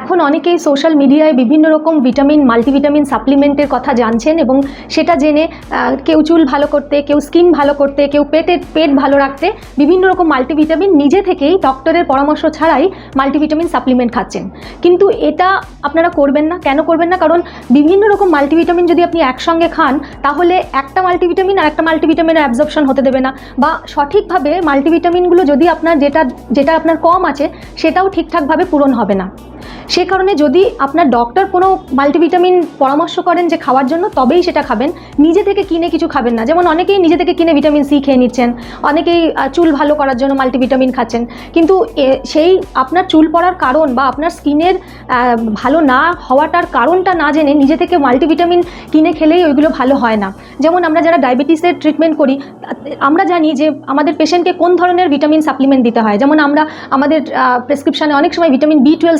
এখন অনেকেই সোশ্যাল মিডিয়ায় বিভিন্ন রকম ভিটামিন মাল্টিভিটামিন সাপ্লিমেন্টের কথা জানছেন এবং সেটা জেনে কেউ চুল ভালো করতে, কেউ স্কিন ভালো করতে, কেউ পেট ভালো রাখতে বিভিন্ন রকম মাল্টিভিটামিন নিজে থেকেই ডক্টরের পরামর্শ ছাড়াই মাল্টিভিটামিন সাপ্লিমেন্ট খাচ্ছেন। কিন্তু এটা আপনারা করবেন না। কেন করবেন না? কারণ বিভিন্ন রকম মাল্টিভিটামিন যদি আপনি একসঙ্গে খান তাহলে একটা মাল্টিভিটামিন আর একটা মাল্টিভিটামিনের অ্যাবজর্পশন হতে দেবে না, বা সঠিকভাবে মাল্টিভিটামিনগুলো যদি আপনার যেটা আপনার কম আছে সেটাও ঠিকঠাকভাবে পূরণ হবে না। সে কারণে যদি আপনার ডক্টর কোনো মাল্টিভিটামিন পরামর্শ করেন যে খাওয়ার জন্য, তবেই সেটা খাবেন। নিজে থেকে কিনে কিছু খাবেন না। যেমন অনেকেই নিজে থেকে কিনে ভিটামিন সি খেয়ে নিচ্ছেন, অনেকেই চুল ভালো করার জন্য মাল্টিভিটামিন খাচ্ছেন, কিন্তু সেই আপনার চুল পড়ার কারণ বা আপনার স্কিনের ভালো না হওয়াটার কারণটা না জেনে নিজে থেকে মাল্টিভিটামিন কিনে খেলেই ওইগুলো ভালো হয় না। যেমন আমরা যারা ডায়াবেটিসের ট্রিটমেন্ট করি আমরা জানি যে আমাদের পেশেন্টকে কোন ধরনের ভিটামিন সাপ্লিমেন্ট দিতে হয়। যেমন আমরা আমাদের প্রেসক্রিপশানে অনেক সময় ভিটামিন B12